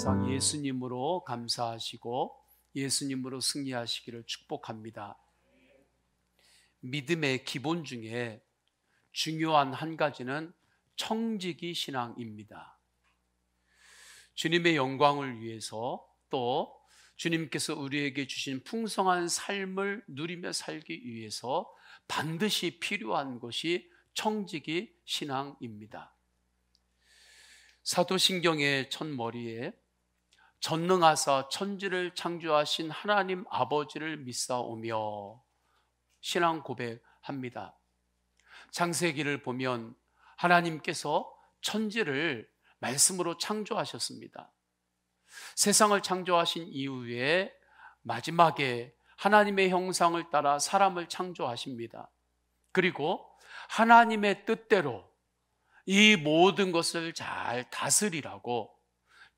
항상 예수님으로 감사하시고 예수님으로 승리하시기를 축복합니다. 믿음의 기본 중에 중요한 한 가지는 청지기 신앙입니다. 주님의 영광을 위해서 또 주님께서 우리에게 주신 풍성한 삶을 누리며 살기 위해서 반드시 필요한 것이 청지기 신앙입니다. 사도신경의 첫머리에 전능하사 천지를 창조하신 하나님 아버지를 믿사오며 신앙 고백합니다. 창세기를 보면 하나님께서 천지를 말씀으로 창조하셨습니다. 세상을 창조하신 이후에 마지막에 하나님의 형상을 따라 사람을 창조하십니다. 그리고 하나님의 뜻대로 이 모든 것을 잘 다스리라고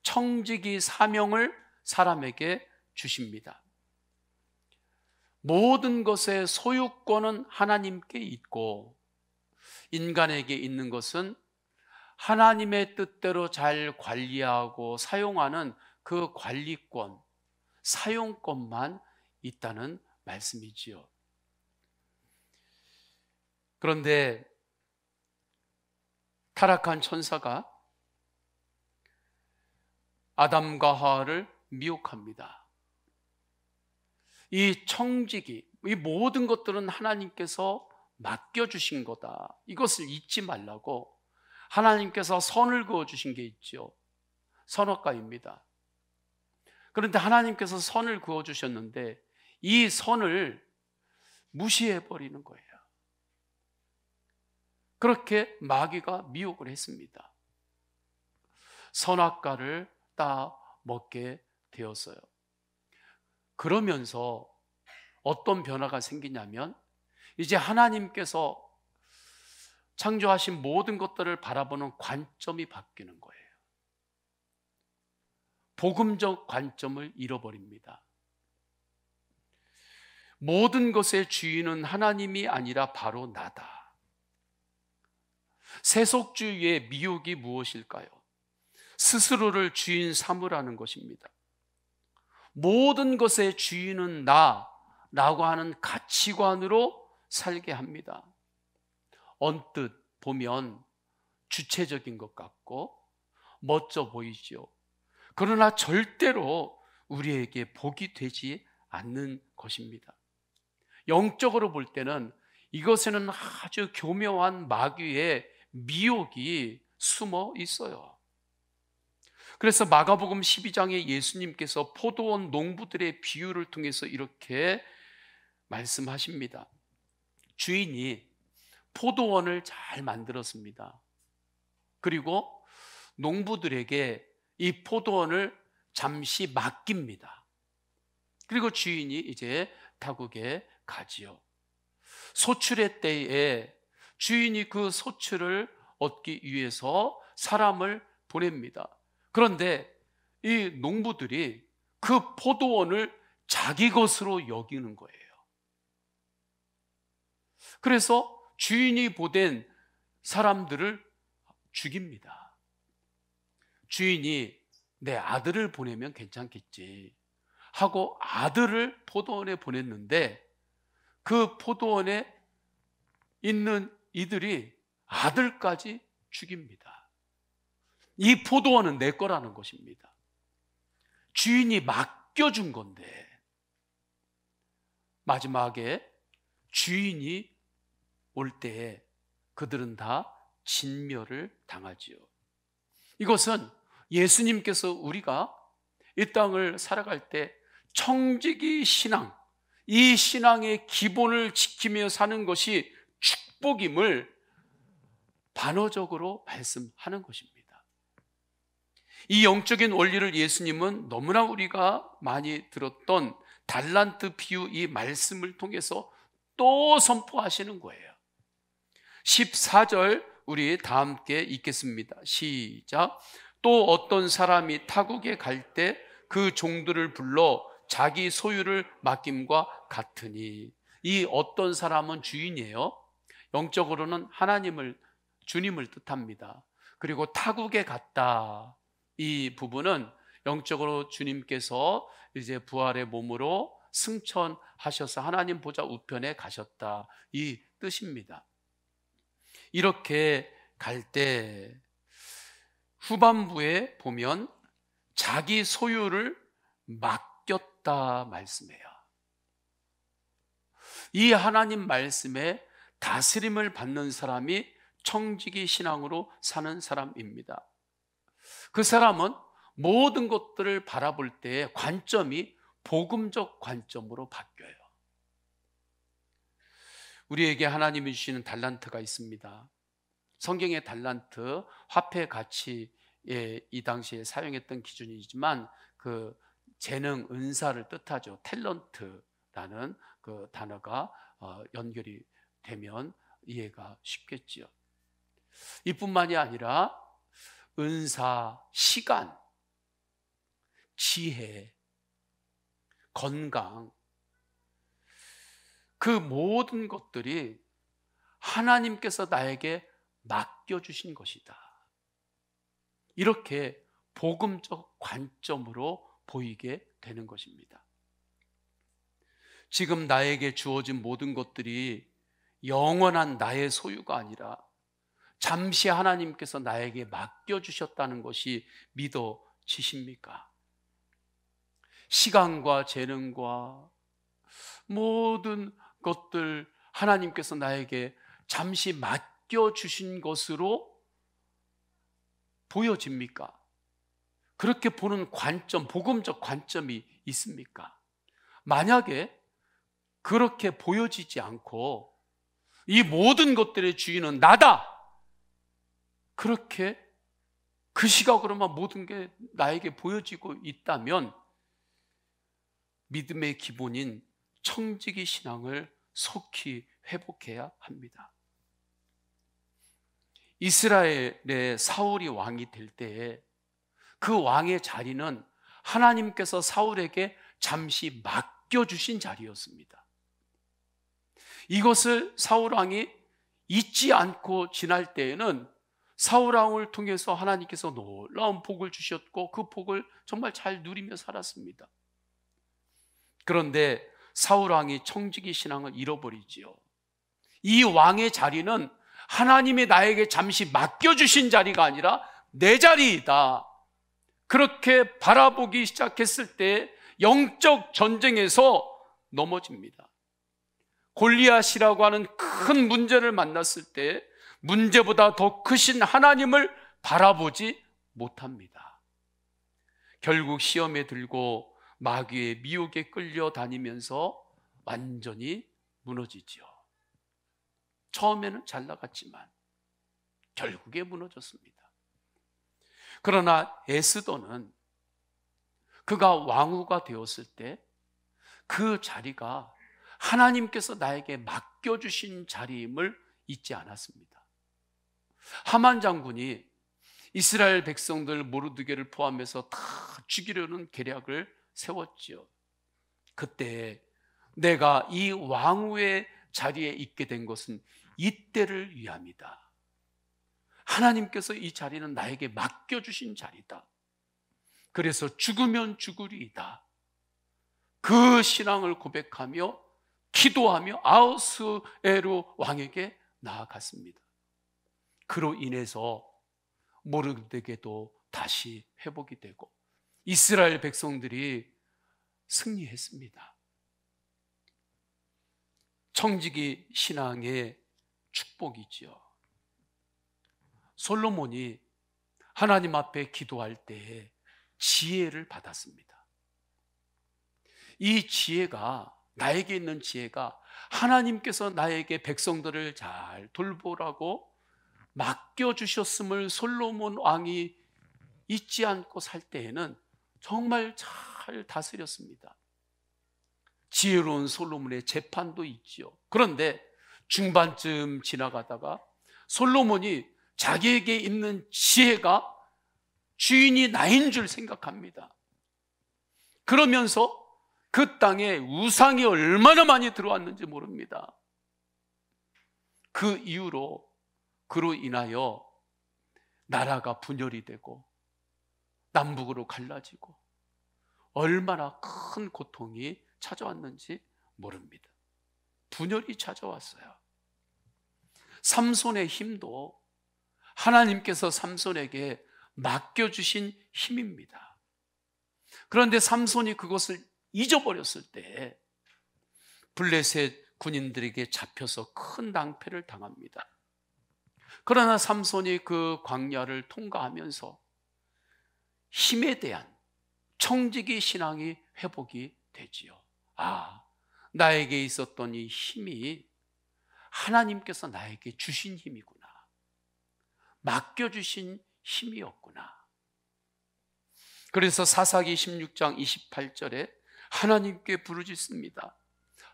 청지기 사명을 사람에게 주십니다. 모든 것의 소유권은 하나님께 있고 인간에게 있는 것은 하나님의 뜻대로 잘 관리하고 사용하는 그 관리권, 사용권만 있다는 말씀이지요. 그런데 타락한 천사가 아담과 하와를 미혹합니다. 이 청지기, 이 모든 것들은 하나님께서 맡겨주신 거다. 이것을 잊지 말라고 하나님께서 선을 그어주신 게 있죠. 선악과입니다. 그런데 하나님께서 선을 그어주셨는데 이 선을 무시해버리는 거예요. 그렇게 마귀가 미혹을 했습니다. 선악과를 따 먹게 되었어요. 그러면서 어떤 변화가 생기냐면 이제 하나님께서 창조하신 모든 것들을 바라보는 관점이 바뀌는 거예요. 복음적 관점을 잃어버립니다. 모든 것의 주인은 하나님이 아니라 바로 나다. 세속주의의 미혹이 무엇일까요? 스스로를 주인 삼으라는 것입니다. 모든 것의 주인은 나라고 하는 가치관으로 살게 합니다. 언뜻 보면 주체적인 것 같고 멋져 보이죠. 그러나 절대로 우리에게 복이 되지 않는 것입니다. 영적으로 볼 때는 이것에는 아주 교묘한 마귀의 미혹이 숨어 있어요. 그래서 마가복음 12장에 예수님께서 포도원 농부들의 비유를 통해서 이렇게 말씀하십니다. 주인이 포도원을 잘 만들었습니다. 그리고 농부들에게 이 포도원을 잠시 맡깁니다. 그리고 주인이 이제 타국에 가지요. 소출의 때에 주인이 그 소출을 얻기 위해서 사람을 보냅니다. 그런데 이 농부들이 그 포도원을 자기 것으로 여기는 거예요. 그래서 주인이 보낸 사람들을 죽입니다. 주인이 내 아들을 보내면 괜찮겠지 하고 아들을 포도원에 보냈는데 그 포도원에 있는 이들이 아들까지 죽입니다. 이 포도원은 내 거라는 것입니다. 주인이 맡겨준 건데 마지막에 주인이 올 때에 그들은 다 진멸을 당하지요. 이것은 예수님께서 우리가 이 땅을 살아갈 때 청지기 신앙, 이 신앙의 기본을 지키며 사는 것이 축복임을 반어적으로 말씀하는 것입니다. 이 영적인 원리를 예수님은 너무나 우리가 많이 들었던 달란트 비유 이 말씀을 통해서 또 선포하시는 거예요. 14절 우리 다 함께 읽겠습니다. 시작. 또 어떤 사람이 타국에 갈 때 그 종들을 불러 자기 소유를 맡김과 같으니. 이 어떤 사람은 주인이에요. 영적으로는 하나님을, 주님을 뜻합니다. 그리고 타국에 갔다, 이 부분은 영적으로 주님께서 이제 부활의 몸으로 승천하셔서 하나님 보좌 우편에 가셨다, 이 뜻입니다. 이렇게 갈 때 후반부에 보면 자기 소유를 맡겼다 말씀해요. 이 하나님 말씀에 다스림을 받는 사람이 청지기 신앙으로 사는 사람입니다. 그 사람은 모든 것들을 바라볼 때의 관점이 복음적 관점으로 바뀌어요. 우리에게 하나님이 주시는 달란트가 있습니다. 성경의 달란트, 화폐 가치에 이 당시에 사용했던 기준이지만 그 재능, 은사를 뜻하죠. 탤런트라는 그 단어가 연결이 되면 이해가 쉽겠지요. 이뿐만이 아니라 은사, 시간, 지혜, 건강, 그 모든 것들이 하나님께서 나에게 맡겨주신 것이다. 이렇게 복음적 관점으로 보이게 되는 것입니다. 지금 나에게 주어진 모든 것들이 영원한 나의 소유가 아니라 잠시 하나님께서 나에게 맡겨주셨다는 것이 믿어지십니까? 시간과 재능과 모든 것들 하나님께서 나에게 잠시 맡겨주신 것으로 보여집니까? 그렇게 보는 관점, 복음적 관점이 있습니까? 만약에 그렇게 보여지지 않고 이 모든 것들의 주인은 나다, 그렇게 그 시각으로만 모든 게 나에게 보여지고 있다면 믿음의 기본인 청지기 신앙을 속히 회복해야 합니다. 이스라엘의 사울이 왕이 될 때에 그 왕의 자리는 하나님께서 사울에게 잠시 맡겨주신 자리였습니다. 이것을 사울 왕이 잊지 않고 지날 때에는 사울 왕을 통해서 하나님께서 놀라운 복을 주셨고 그 복을 정말 잘 누리며 살았습니다. 그런데 사울 왕이 청지기 신앙을 잃어버리지요. 이 왕의 자리는 하나님이 나에게 잠시 맡겨주신 자리가 아니라 내 자리이다, 그렇게 바라보기 시작했을 때 영적 전쟁에서 넘어집니다. 골리앗이라고 하는 큰 문제를 만났을 때 문제보다 더 크신 하나님을 바라보지 못합니다. 결국 시험에 들고 마귀의 미혹에 끌려다니면서 완전히 무너지죠. 처음에는 잘 나갔지만 결국에 무너졌습니다. 그러나 에스더는 그가 왕후가 되었을 때 그 자리가 하나님께서 나에게 맡겨주신 자리임을 잊지 않았습니다. 하만 장군이 이스라엘 백성들 모르드게를 포함해서 다 죽이려는 계략을 세웠지요. 그때 내가 이 왕후의 자리에 있게 된 것은 이때를 위함이다. 하나님께서 이 자리는 나에게 맡겨주신 자리다. 그래서 죽으면 죽으리이다. 그 신앙을 고백하며 기도하며 아하스웨로 왕에게 나아갔습니다. 그로 인해서 모르드게도 다시 회복이 되고 이스라엘 백성들이 승리했습니다. 청지기 신앙의 축복이지요. 솔로몬이 하나님 앞에 기도할 때에 지혜를 받았습니다. 이 지혜가, 나에게 있는 지혜가 하나님께서 나에게 백성들을 잘 돌보라고 맡겨주셨음을 솔로몬 왕이 잊지 않고 살 때에는 정말 잘 다스렸습니다. 지혜로운 솔로몬의 재판도 있지요. 그런데 중반쯤 지나가다가 솔로몬이 자기에게 있는 지혜가 주인이 나인 줄 생각합니다. 그러면서 그 땅에 우상이 얼마나 많이 들어왔는지 모릅니다. 그 이후로 그로 인하여 나라가 분열이 되고 남북으로 갈라지고 얼마나 큰 고통이 찾아왔는지 모릅니다. 분열이 찾아왔어요. 삼손의 힘도 하나님께서 삼손에게 맡겨주신 힘입니다. 그런데 삼손이 그것을 잊어버렸을 때 블레셋 군인들에게 잡혀서 큰 낭패를 당합니다. 그러나 삼손이 그 광야를 통과하면서 힘에 대한 청지기 신앙이 회복이 되지요. 아, 나에게 있었던 이 힘이 하나님께서 나에게 주신 힘이구나. 맡겨주신 힘이었구나. 그래서 사사기 16장 28절에 하나님께 부르짖습니다.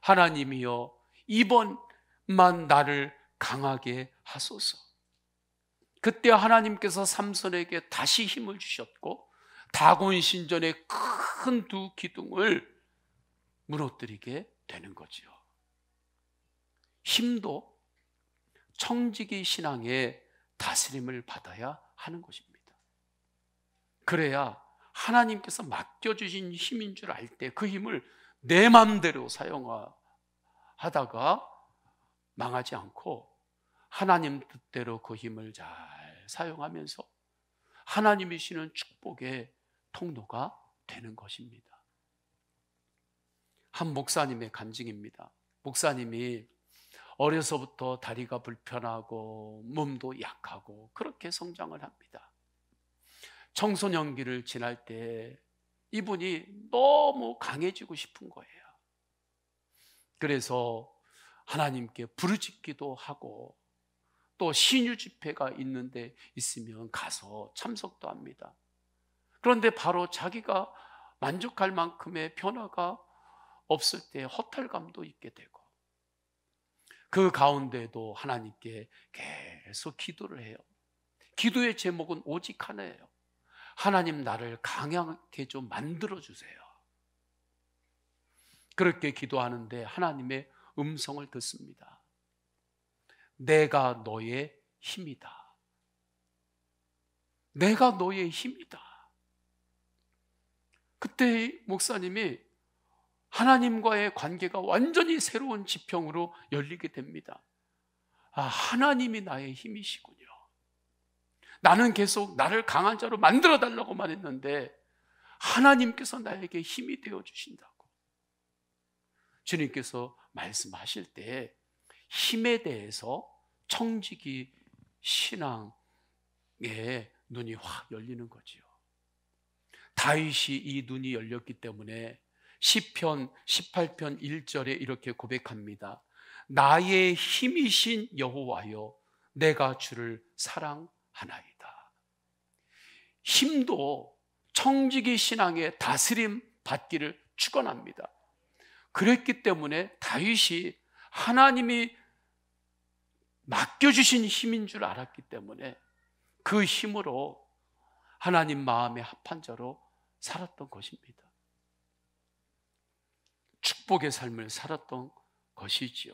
하나님이여, 이번만 나를 강하게 하소서. 그때 하나님께서 삼손에게 다시 힘을 주셨고 다곤 신전의 큰 두 기둥을 무너뜨리게 되는 거죠. 힘도 청지기 신앙의 다스림을 받아야 하는 것입니다. 그래야 하나님께서 맡겨주신 힘인 줄 알 때 그 힘을 내 마음대로 사용하다가 망하지 않고 하나님 뜻대로 그 힘을 잘 사용하면서 하나님이 주시는 축복의 통로가 되는 것입니다. 한 목사님의 간증입니다. 목사님이 어려서부터 다리가 불편하고 몸도 약하고 그렇게 성장을 합니다. 청소년기를 지날 때 이분이 너무 강해지고 싶은 거예요. 그래서 하나님께 부르짖기도 하고 또 신유 집회가 있는데 있으면 가서 참석도 합니다. 그런데 바로 자기가 만족할 만큼의 변화가 없을 때 허탈감도 있게 되고 그 가운데도 하나님께 계속 기도를 해요. 기도의 제목은 오직 하나예요. 하나님, 나를 강하게 좀 만들어주세요. 그렇게 기도하는데 하나님의 음성을 듣습니다. 내가 너의 힘이다. 내가 너의 힘이다. 그때 목사님이 하나님과의 관계가 완전히 새로운 지평으로 열리게 됩니다. 아, 하나님이 나의 힘이시군요. 나는 계속 나를 강한 자로 만들어 달라고만 했는데 하나님께서 나에게 힘이 되어 주신다고. 주님께서 말씀하실 때 힘에 대해서 청지기 신앙의 눈이 확 열리는 거지요. 다윗이 이 눈이 열렸기 때문에 시편 18편 1절에 이렇게 고백합니다. 나의 힘이신 여호와여, 내가 주를 사랑하나이다. 힘도 청지기 신앙의 다스림 받기를 축원합니다. 그랬기 때문에 다윗이 하나님이 맡겨주신 힘인 줄 알았기 때문에 그 힘으로 하나님 마음에 합한 자로 살았던 것입니다. 축복의 삶을 살았던 것이지요.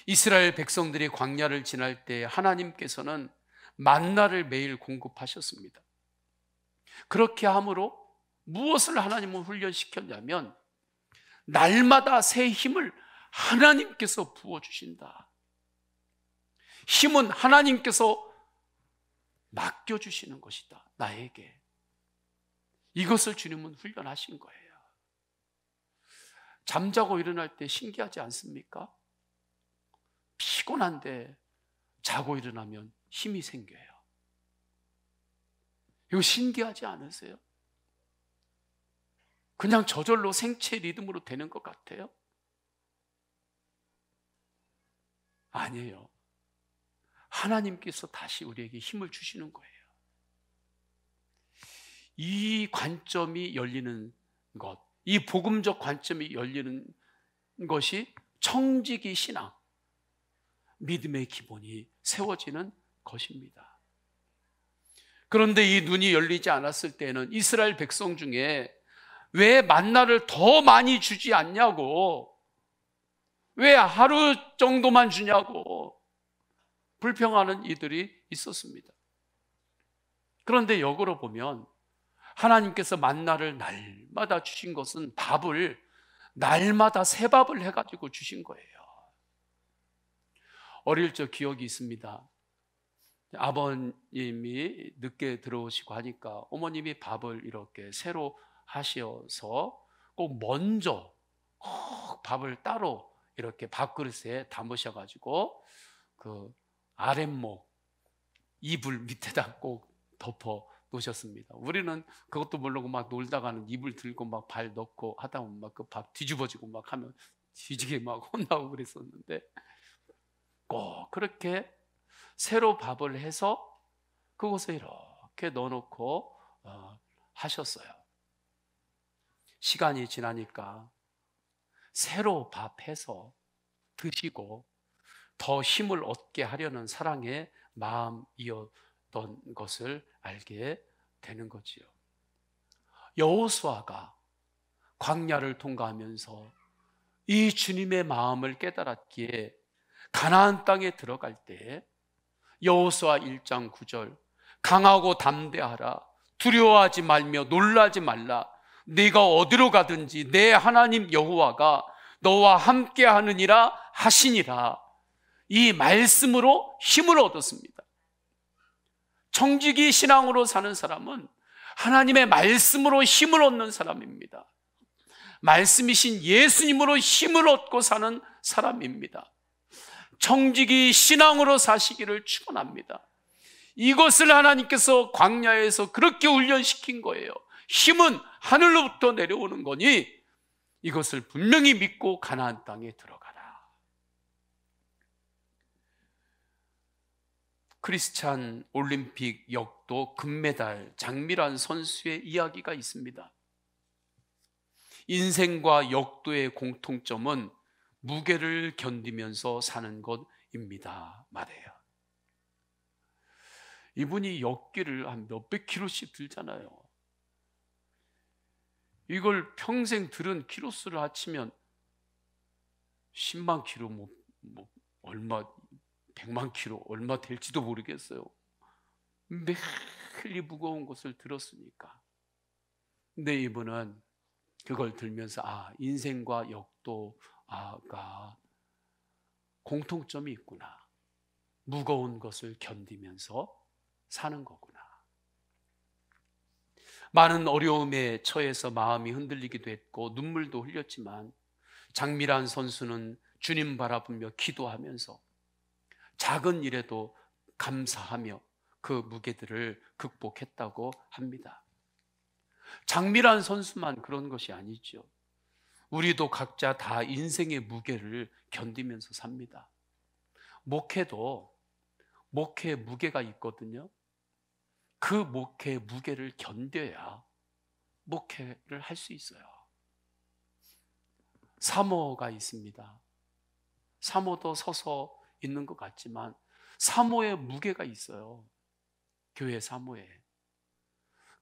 이스라엘 백성들이 광야를 지날 때 하나님께서는 만나를 매일 공급하셨습니다. 그렇게 함으로 무엇을 하나님은 훈련시켰냐면 날마다 새 힘을 하나님께서 부어주신다. 힘은 하나님께서 맡겨주시는 것이다, 나에게. 이것을 주님은 훈련하신 거예요. 잠자고 일어날 때 신기하지 않습니까? 피곤한데 자고 일어나면 힘이 생겨요. 이거 신기하지 않으세요? 그냥 저절로 생체 리듬으로 되는 것 같아요? 아니에요. 하나님께서 다시 우리에게 힘을 주시는 거예요. 이 관점이 열리는 것, 이 복음적 관점이 열리는 것이 청지기 신앙, 믿음의 기본이 세워지는 것입니다. 그런데 이 눈이 열리지 않았을 때는 이스라엘 백성 중에 왜 만나를 더 많이 주지 않냐고, 왜 하루 정도만 주냐고 불평하는 이들이 있었습니다. 그런데 역으로 보면 하나님께서 만나를 날마다 주신 것은 밥을 날마다 새 밥을 해가지고 주신 거예요. 어릴 적 기억이 있습니다. 아버님이 늦게 들어오시고 하니까 어머님이 밥을 이렇게 새로 하셔서 꼭 먼저 밥을 따로 이렇게 밥그릇에 담으셔가지고 그 아랫목 이불 밑에다 꼭 덮어 놓으셨습니다. 우리는 그것도 모르고 막 놀다가는 이불 들고 막 발 넣고 하다 보면 막 그 밥 뒤집어지고 막 하면 뒤지게 막 혼나고 그랬었는데, 꼭 그렇게 새로 밥을 해서 그곳에 이렇게 넣어놓고 하셨어요. 시간이 지나니까 새로 밥해서 드시고 더 힘을 얻게 하려는 사랑의 마음이었던 것을 알게 되는 거지요. 여호수아가 광야를 통과하면서 이 주님의 마음을 깨달았기에 가나안 땅에 들어갈 때 여호수아 1장 9절 강하고 담대하라, 두려워하지 말며 놀라지 말라, 네가 어디로 가든지 내 하나님 여호와가 너와 함께 하느니라 하시니라. 이 말씀으로 힘을 얻었습니다. 정직이 신앙으로 사는 사람은 하나님의 말씀으로 힘을 얻는 사람입니다. 말씀이신 예수님으로 힘을 얻고 사는 사람입니다. 정직이 신앙으로 사시기를 축원합니다. 이것을 하나님께서 광야에서 그렇게 훈련시킨 거예요. 힘은 하늘로부터 내려오는 거니 이것을 분명히 믿고 가나안 땅에 들어가라. 크리스찬 올림픽 역도 금메달 장미란 선수의 이야기가 있습니다. 인생과 역도의 공통점은 무게를 견디면서 사는 것입니다 말해요. 이분이 역기를 한 몇백 킬로씩 들잖아요. 이걸 평생 들은 키로수를 합치면 10만 킬로, 얼마, 100만 킬로 얼마 될지도 모르겠어요. 매일 이 무거운 것을 들었으니까. 근데 이분은 그걸 들면서 인생과 역도가 공통점이 있구나. 무거운 것을 견디면서 사는 거구나. 많은 어려움에 처해서 마음이 흔들리기도 했고 눈물도 흘렸지만 장미란 선수는 주님 바라보며 기도하면서 작은 일에도 감사하며 그 무게들을 극복했다고 합니다. 장미란 선수만 그런 것이 아니죠. 우리도 각자 다 인생의 무게를 견디면서 삽니다. 목회도 목회의 무게가 있거든요. 그 목회의 무게를 견뎌야 목회를 할 수 있어요. 사모가 있습니다. 사모도 서서 있는 것 같지만 사모의 무게가 있어요. 교회 사모에.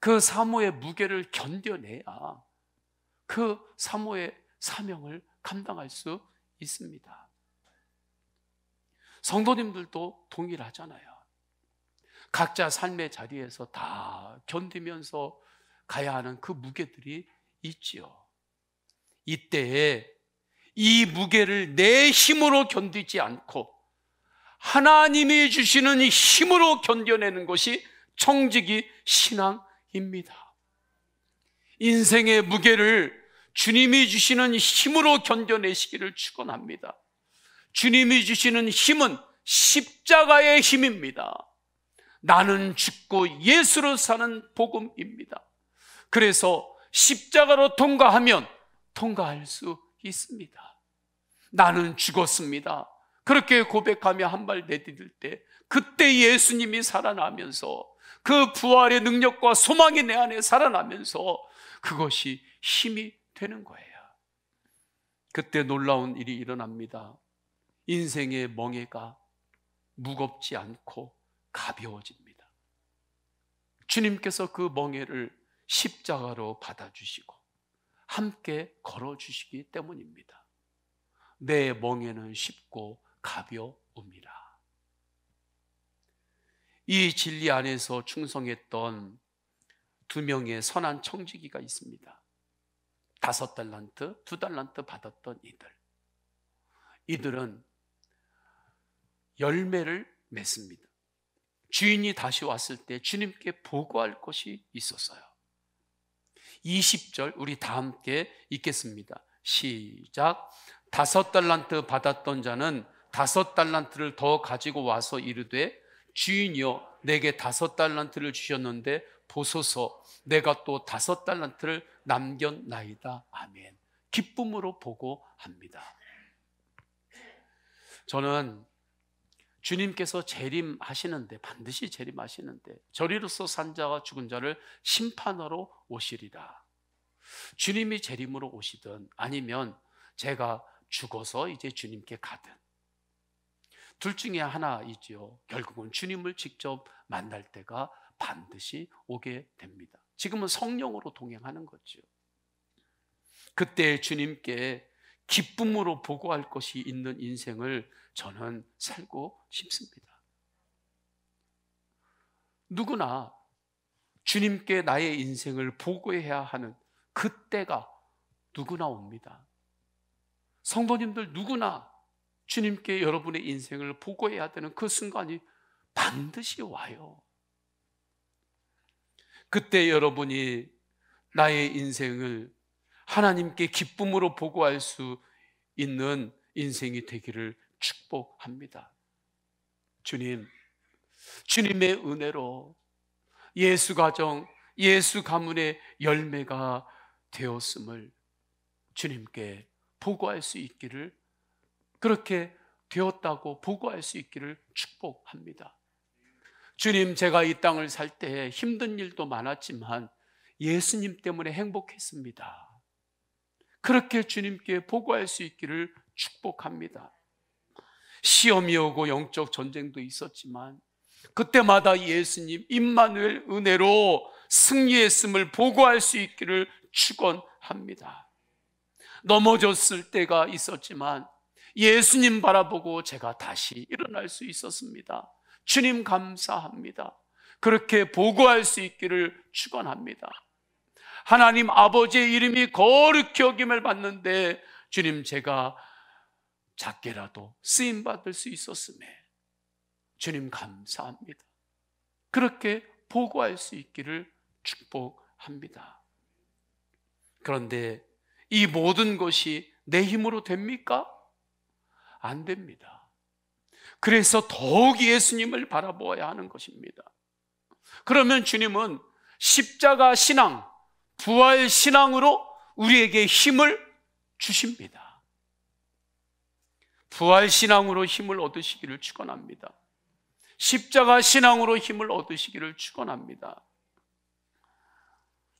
그 사모의 무게를 견뎌내야 그 사모의 사명을 감당할 수 있습니다. 성도님들도 동일하잖아요. 각자 삶의 자리에서 다 견디면서 가야 하는 그 무게들이 있지요. 이때에 이 무게를 내 힘으로 견디지 않고 하나님이 주시는 힘으로 견뎌내는 것이 정직이 신앙입니다. 인생의 무게를 주님이 주시는 힘으로 견뎌내시기를 축원합니다. 주님이 주시는 힘은 십자가의 힘입니다. 나는 죽고 예수로 사는 복음입니다. 그래서 십자가로 통과하면 통과할 수 있습니다. 나는 죽었습니다. 그렇게 고백하며 한 발 내디딜 때 그때 예수님이 살아나면서 그 부활의 능력과 소망이 내 안에 살아나면서 그것이 힘이 되는 거예요. 그때 놀라운 일이 일어납니다. 인생의 멍에가 무겁지 않고 가벼워집니다. 주님께서 그 멍에를 십자가로 받아주시고 함께 걸어주시기 때문입니다. 내 멍에는 쉽고 가벼움이라. 이 진리 안에서 충성했던 두 명의 선한 청지기가 있습니다. 5달란트, 2달란트 받았던 이들은 열매를 맺습니다. 주인이 다시 왔을 때 주님께 보고할 것이 있었어요. 20절 우리 다 함께 읽겠습니다. 시작. 5달란트 받았던 자는 5달란트를 더 가지고 와서 이르되 주인이여 내게 5달란트를 주셨는데 보소서 내가 또 5달란트를 남겼나이다. 아멘. 기쁨으로 보고합니다. 저는 주님께서 재림하시는데, 반드시 재림하시는데 저리로서 산 자와 죽은 자를 심판하러 오시리라. 주님이 재림으로 오시든 아니면 제가 죽어서 이제 주님께 가든 둘 중에 하나이지요. 결국은 주님을 직접 만날 때가 반드시 오게 됩니다. 지금은 성령으로 동행하는 거죠. 그때 주님께 기쁨으로 보고할 것이 있는 인생을 저는 살고 싶습니다. 누구나 주님께 나의 인생을 보고해야 하는 그때가 누구나 옵니다. 성도님들 누구나 주님께 여러분의 인생을 보고해야 되는 그 순간이 반드시 와요. 그때 여러분이 나의 인생을 하나님께 기쁨으로 보고할 수 있는 인생이 되기를 축복합니다. 주님의 은혜로 예수 가정, 예수 가문의 열매가 되었음을 주님께 보고할 수 있기를, 그렇게 되었다고 보고할 수 있기를 축복합니다. 주님, 제가 이 땅을 살 때 힘든 일도 많았지만 예수님 때문에 행복했습니다. 그렇게 주님께 보고할 수 있기를 축복합니다. 시험이 오고 영적 전쟁도 있었지만 그때마다 예수님 임마누엘 은혜로 승리했음을 보고할 수 있기를 축원합니다. 넘어졌을 때가 있었지만 예수님 바라보고 제가 다시 일어날 수 있었습니다. 주님 감사합니다. 그렇게 보고할 수 있기를 축원합니다. 하나님 아버지의 이름이 거룩히 여김을 받는데 주님, 제가 작게라도 쓰임받을 수 있었음에 주님 감사합니다. 그렇게 보고할 수 있기를 축복합니다. 그런데 이 모든 것이 내 힘으로 됩니까? 안 됩니다. 그래서 더욱 예수님을 바라보아야 하는 것입니다. 그러면 주님은 십자가 신앙, 부활 신앙으로 우리에게 힘을 주십니다. 부활 신앙으로 힘을 얻으시기를 축원합니다. 십자가 신앙으로 힘을 얻으시기를 축원합니다.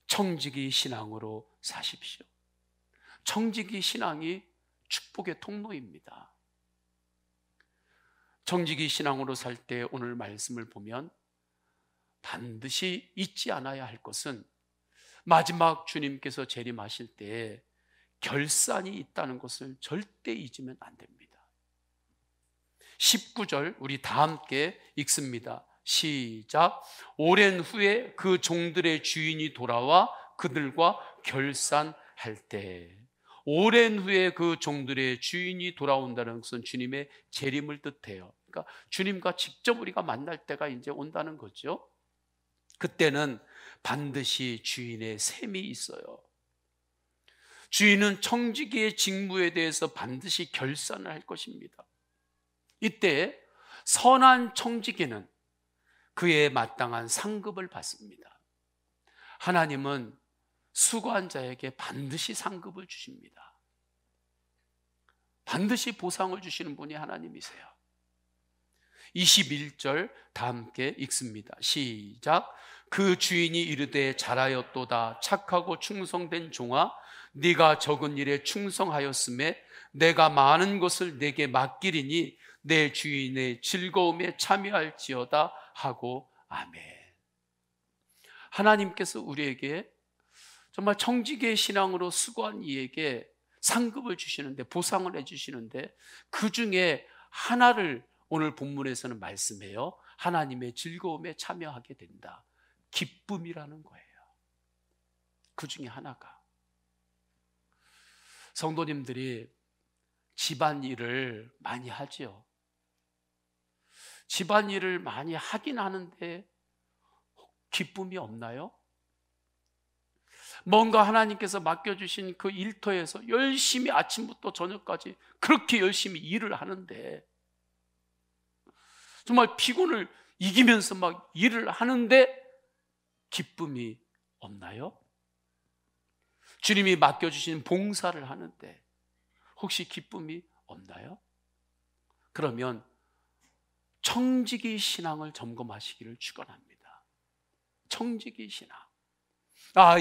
청지기 신앙으로 사십시오. 청지기 신앙이 축복의 통로입니다. 청지기 신앙으로 살 때 오늘 말씀을 보면 반드시 잊지 않아야 할 것은 마지막 주님께서 재림하실 때 결산이 있다는 것을 절대 잊으면 안 됩니다. 19절 우리 다 함께 읽습니다. 시작. 오랜 후에 그 종들의 주인이 돌아와 그들과 결산할 때. 오랜 후에 그 종들의 주인이 돌아온다는 것은 주님의 재림을 뜻해요. 그러니까 주님과 직접 우리가 만날 때가 이제 온다는 거죠. 그때는 반드시 주인의 셈이 있어요. 주인은 청지기의 직무에 대해서 반드시 결산을 할 것입니다. 이때 선한 청지기는 그에 마땅한 상급을 받습니다. 하나님은 수고한 자에게 반드시 상급을 주십니다. 반드시 보상을 주시는 분이 하나님이세요. 21절 다 함께 읽습니다. 시작. 그 주인이 이르되 잘하였도다 착하고 충성된 종아, 네가 적은 일에 충성하였음에 내가 많은 것을 내게 맡기리니 내 주인의 즐거움에 참여할지어다 하고 아멘. 하나님께서 우리에게 정말 청지기의 신앙으로 수고한 이에게 상급을 주시는데, 보상을 해주시는데 그 중에 하나를 오늘 본문에서는 말씀해요. 하나님의 즐거움에 참여하게 된다. 기쁨이라는 거예요. 그 중에 하나가 성도님들이 집안일을 많이 하지요. 집안일을 많이 하긴 하는데 기쁨이 없나요? 뭔가 하나님께서 맡겨주신 그 일터에서 열심히 아침부터 저녁까지 그렇게 열심히 일을 하는데, 정말 피곤을 이기면서 막 일을 하는데 기쁨이 없나요? 주님이 맡겨주신 봉사를 하는데 혹시 기쁨이 없나요? 그러면 청지기 신앙을 점검하시기를 축원합니다. 청지기 신앙.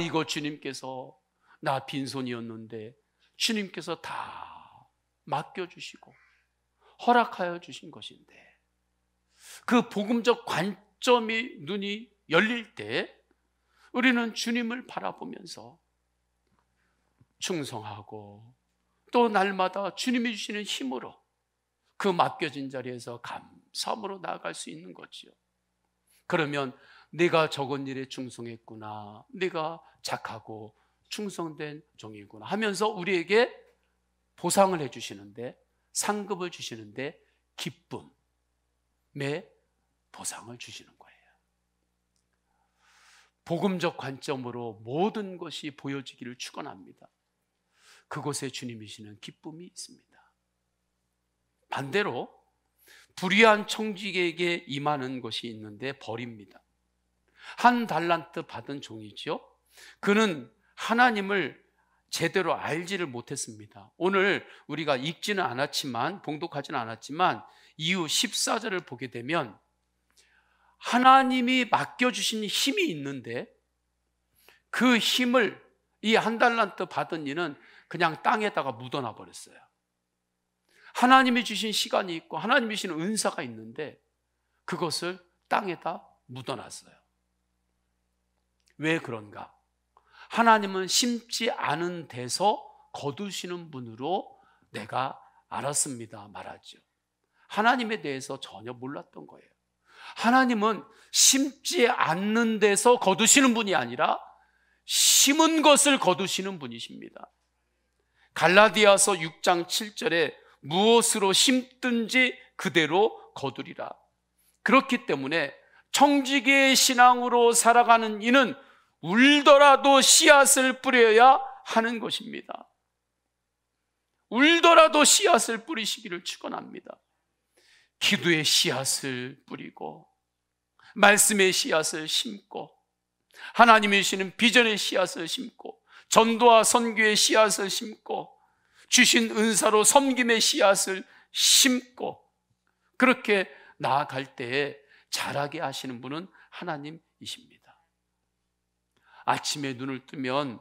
이거 주님께서 나 빈손이었는데 주님께서 다 맡겨주시고 허락하여 주신 것인데, 그 복음적 관점이 눈이 열릴 때 우리는 주님을 바라보면서 충성하고 또 날마다 주님이 주시는 힘으로 그 맡겨진 자리에서 감사함으로 나아갈 수 있는 거지요. 그러면 내가 적은 일에 충성했구나, 내가 착하고 충성된 종이구나 하면서 우리에게 보상을 해주시는데, 상급을 주시는데 기쁨의 보상을 주시는 거예요. 복음적 관점으로 모든 것이 보여지기를 축원합니다. 그곳에 주님이시는 기쁨이 있습니다. 반대로 불의한 청지기에게 임하는 것이 있는데 벌입니다. 한 달란트 받은 종이지요. 그는 하나님을 제대로 알지를 못했습니다. 오늘 우리가 읽지는 않았지만, 봉독하지는 않았지만 이후 14절을 보게 되면 하나님이 맡겨주신 힘이 있는데 그 힘을 이 한 달란트 받은 이는 그냥 땅에다가 묻어놔 버렸어요. 하나님이 주신 시간이 있고 하나님이 주신 은사가 있는데 그것을 땅에다 묻어놨어요. 왜 그런가? 하나님은 심지 않은 데서 거두시는 분으로 내가 알았습니다 말하죠. 하나님에 대해서 전혀 몰랐던 거예요. 하나님은 심지 않는 데서 거두시는 분이 아니라 심은 것을 거두시는 분이십니다. 갈라디아서 6장 7절에 무엇으로 심든지 그대로 거두리라. 그렇기 때문에 청지기의 신앙으로 살아가는 이는 울더라도 씨앗을 뿌려야 하는 것입니다. 울더라도 씨앗을 뿌리시기를 축원합니다. 기도의 씨앗을 뿌리고 말씀의 씨앗을 심고 하나님이 주시는 비전의 씨앗을 심고 전도와 선교의 씨앗을 심고 주신 은사로 섬김의 씨앗을 심고 그렇게 나아갈 때에 자라게 하시는 분은 하나님이십니다. 아침에 눈을 뜨면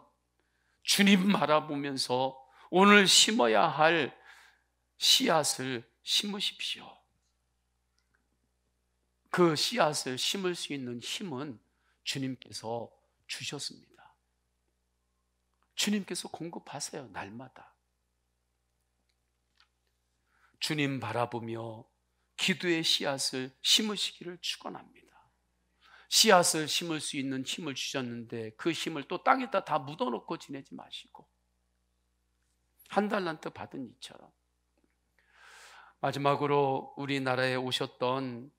주님 바라보면서 오늘 심어야 할 씨앗을 심으십시오. 그 씨앗을 심을 수 있는 힘은 주님께서 주셨습니다. 주님께서 공급하세요. 날마다 주님 바라보며 기도의 씨앗을 심으시기를 축원합니다. 씨앗을 심을 수 있는 힘을 주셨는데 그 힘을 또 땅에다 다 묻어놓고 지내지 마시고 한 달란트 받은 이처럼. 마지막으로 우리나라에 오셨던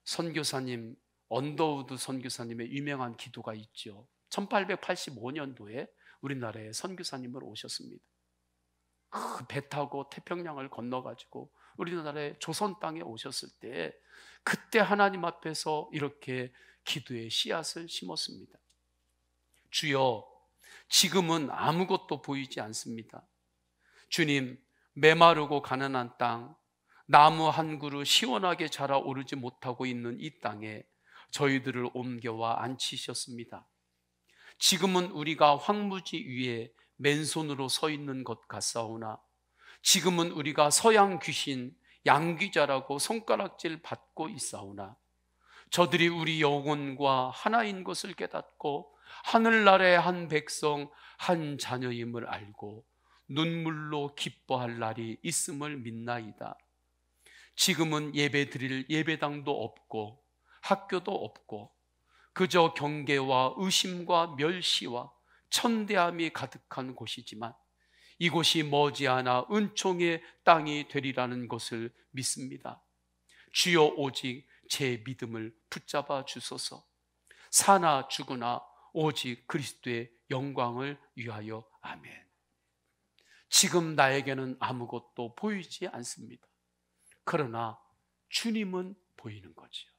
선교사님, 언더우드 선교사님의 유명한 기도가 있죠. 1885년도에 우리나라에 선교사님을 오셨습니다. 그 배 타고 태평양을 건너가지고 우리나라의 조선 땅에 오셨을 때 그때 하나님 앞에서 이렇게 기도의 씨앗을 심었습니다. 주여, 지금은 아무것도 보이지 않습니다. 주님, 메마르고 가난한 땅, 나무 한 그루 시원하게 자라오르지 못하고 있는 이 땅에 저희들을 옮겨와 앉히셨습니다. 지금은 우리가 황무지 위에 맨손으로 서 있는 것 같사오나 지금은 우리가 서양 귀신 양귀자라고 손가락질 받고 있사오나 저들이 우리 영혼과 하나인 것을 깨닫고 하늘나라의 한 백성 한 자녀임을 알고 눈물로 기뻐할 날이 있음을 믿나이다. 지금은 예배 드릴 예배당도 없고 학교도 없고 그저 경계와 의심과 멸시와 천대함이 가득한 곳이지만 이곳이 머지않아 은총의 땅이 되리라는 것을 믿습니다. 주여, 오직 제 믿음을 붙잡아 주소서. 사나 죽으나 오직 그리스도의 영광을 위하여. 아멘. 지금 나에게는 아무것도 보이지 않습니다. 그러나 주님은 보이는 거지요.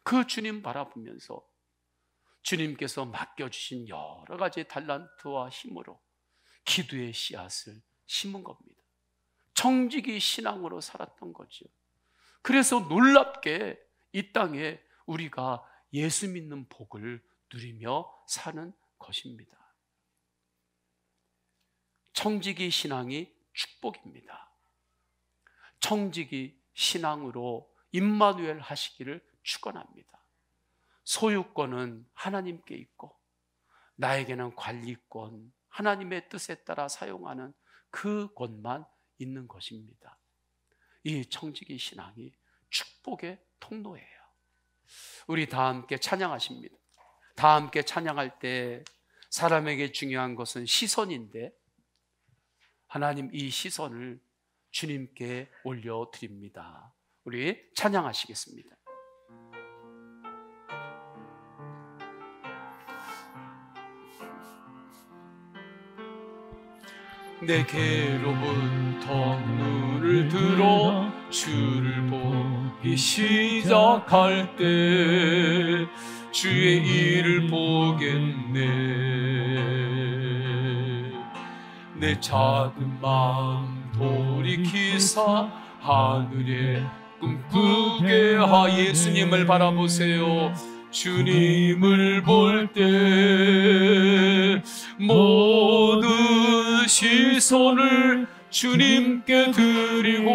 그 주님 바라보면서 주님께서 맡겨주신 여러 가지 달란트와 힘으로 기도의 씨앗을 심은 겁니다. 정직이 신앙으로 살았던 거죠. 그래서 놀랍게 이 땅에 우리가 예수 믿는 복을 누리며 사는 것입니다. 청지기 신앙이 축복입니다. 청지기 신앙으로 임마누엘 하시기를 축원합니다. 소유권은 하나님께 있고 나에게는 관리권, 하나님의 뜻에 따라 사용하는 그 권만 있는 것입니다. 이 청지기 신앙이 축복의 통로예요. 우리 다 함께 찬양하십니다. 다 함께 찬양할 때 사람에게 중요한 것은 시선인데 하나님 이 시선을 주님께 올려드립니다. 우리 찬양하시겠습니다. 내게로부터 눈을 들어 주를 보기 시작할 때 주의 일을 보겠네. 내 작은 마음 돌이키사 하늘에 꿈꾸게 하. 예수님을 바라보세요. 주님을 볼 때 모든 시선을 주님께 드리고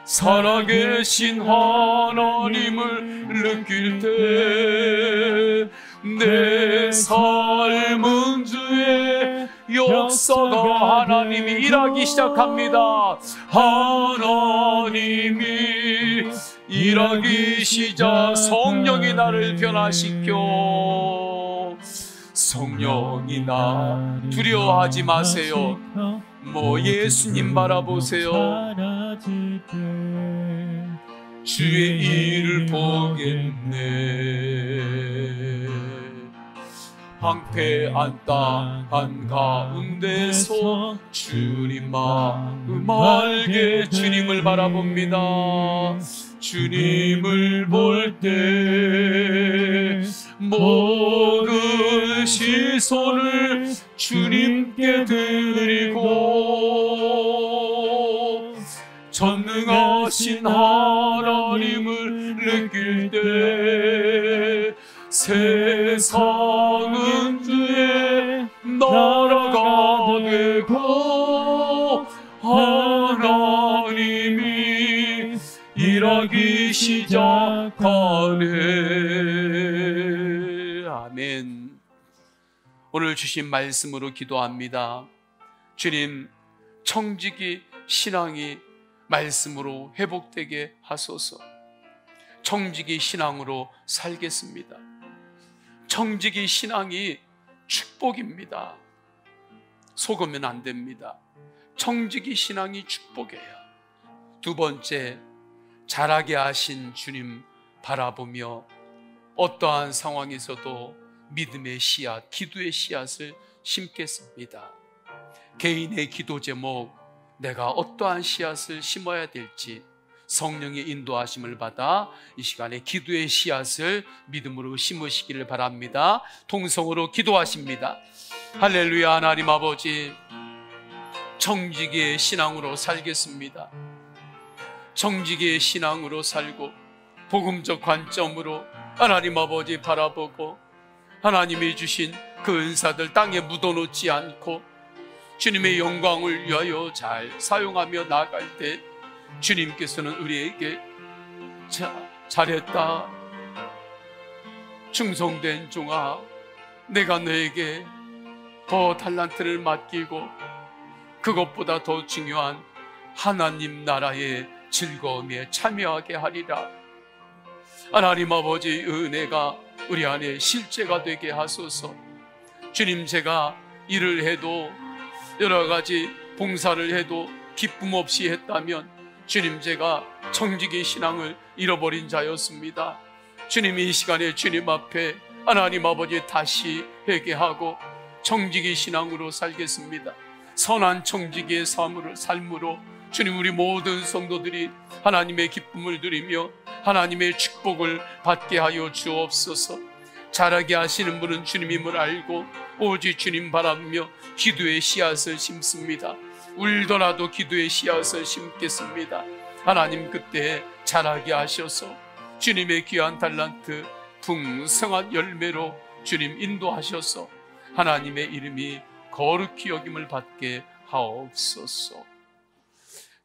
살아계신 하나님을 느낄 때 내 삶은 주의 역사가 하나님이 일하기 시작합니다. 하나님이 일하기 시작. 성령이 나를 변화시켜. 성령이 나 두려워하지 마세요. 예수님 바라보세요. 주의 일을 보겠네. 황폐한 땅 한가운데서 주님 마음 알게. 주님을 바라봅니다. 주님을 볼 때 모든 시선을 주님께 드리고 전능하신 하나님을 느낄 때 세상은 주의 나라가 되고 하나님이 일하기 시작하네. 아멘. 오늘 주신 말씀으로 기도합니다. 주님, 청지기 신앙이 말씀으로 회복되게 하소서. 청지기 신앙으로 살겠습니다. 청지기 신앙이 축복입니다. 속으면 안 됩니다. 청지기 신앙이 축복이에요. 두 번째, 자라게 하신 주님 바라보며 어떠한 상황에서도 믿음의 씨앗, 기도의 씨앗을 심겠습니다. 개인의 기도 제목, 내가 어떠한 씨앗을 심어야 될지 성령의 인도하심을 받아 이 시간에 기도의 씨앗을 믿음으로 심으시기를 바랍니다. 통성으로 기도하십니다. 할렐루야. 하나님 아버지, 청지기의 신앙으로 살겠습니다. 청지기의 신앙으로 살고 복음적 관점으로 하나님 아버지 바라보고 하나님이 주신 그 은사들 땅에 묻어놓지 않고 주님의 영광을 위하여 잘 사용하며 나아갈 때 주님께서는 우리에게 잘했다, 충성된 종아, 내가 너에게 더 달란트를 맡기고 그것보다 더 중요한 하나님 나라의 즐거움에 참여하게 하리라. 하나님 아버지, 은혜가 우리 안에 실제가 되게 하소서. 주님, 제가 일을 해도 여러 가지 봉사를 해도 기쁨 없이 했다면 주님, 제가 청지기 신앙을 잃어버린 자였습니다. 주님, 이 시간에 주님 앞에 하나님 아버지 다시 회개하고 청지기 신앙으로 살겠습니다. 선한 청지기의 삶으로 주님, 우리 모든 성도들이 하나님의 기쁨을 누리며 하나님의 축복을 받게 하여 주옵소서. 자라게 하시는 분은 주님임을 알고 오직 주님 바라며 기도의 씨앗을 심습니다. 울더라도 기도의 씨앗을 심겠습니다. 하나님, 그때 자라게 하셔서 주님의 귀한 달란트 풍성한 열매로 주님 인도하셔서 하나님의 이름이 거룩히 여김을 받게 하옵소서.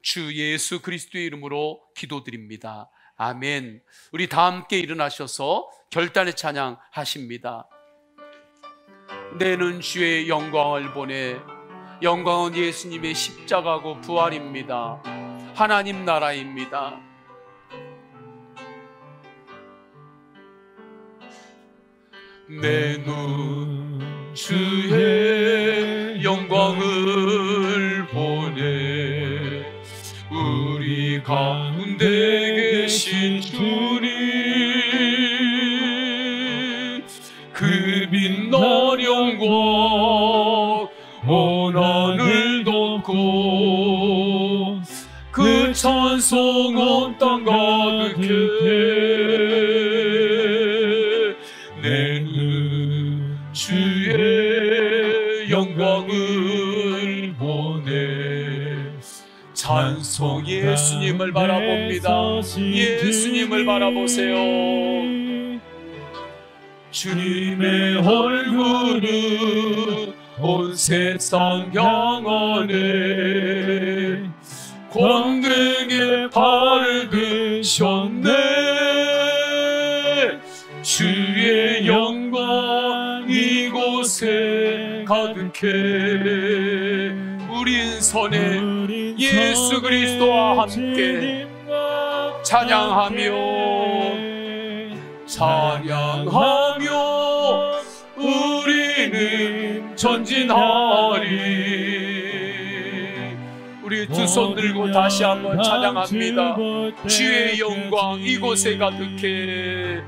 주 예수 그리스도의 이름으로 기도드립니다. 아멘. 우리 다 함께 일어나셔서 결단의 찬양 하십니다. 내는 주의 영광을 보내. 영광은 예수님의 십자가고 부활입니다. 하나님 나라입니다. 내 눈 주의 영광을 보내. 우리 가운데 계신 주님, 그 빛난 영광 온 하늘 덮고 그 찬송 온 땅 가득해. 내는 주의 영광을 보내. 찬송. 예수님을 바라봅니다. 예수님을 바라보세요. 주님의 얼굴은 온 세상 향하네. 권능의 발을 드셨네. 주의 영광 이곳에 가득해. 우린 선에 예수 그리스도와 함께 찬양하며 우리는 전진하리. 우리 두 손 들고 다시 한번 찬양합니다. 주의 영광 이곳에 가득해.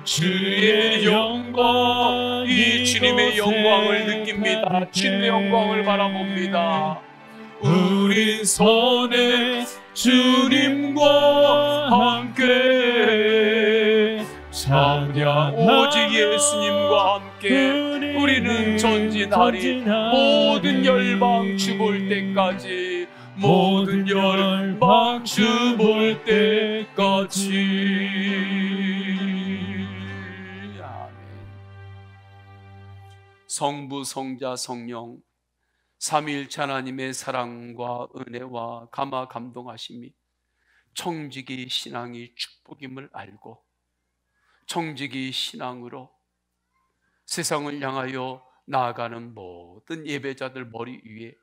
주의 영광, 이 주님의 영광을 느낍니다. 주님의 영광을 바라봅니다. 우린 선에 주님과 함께 찬양. 오직 예수님과 함께 우리는 전진하리. 모든 열방 주볼 때까지, 모든 열방 주볼 때까지. 성부, 성자, 성령 삼위일체 하나님의 사랑과 은혜와 감화 감동하심이 청지기 신앙이 축복임을 알고 청지기 신앙으로 세상을 향하여 나아가는 모든 예배자들 머리 위에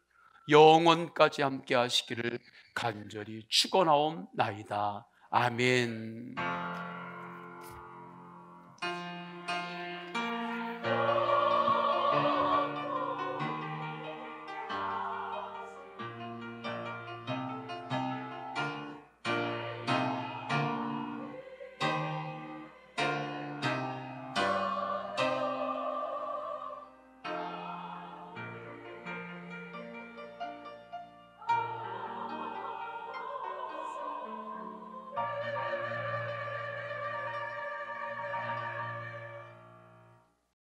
영원까지 함께 하시기를 간절히 축원하옵나이다. 아멘.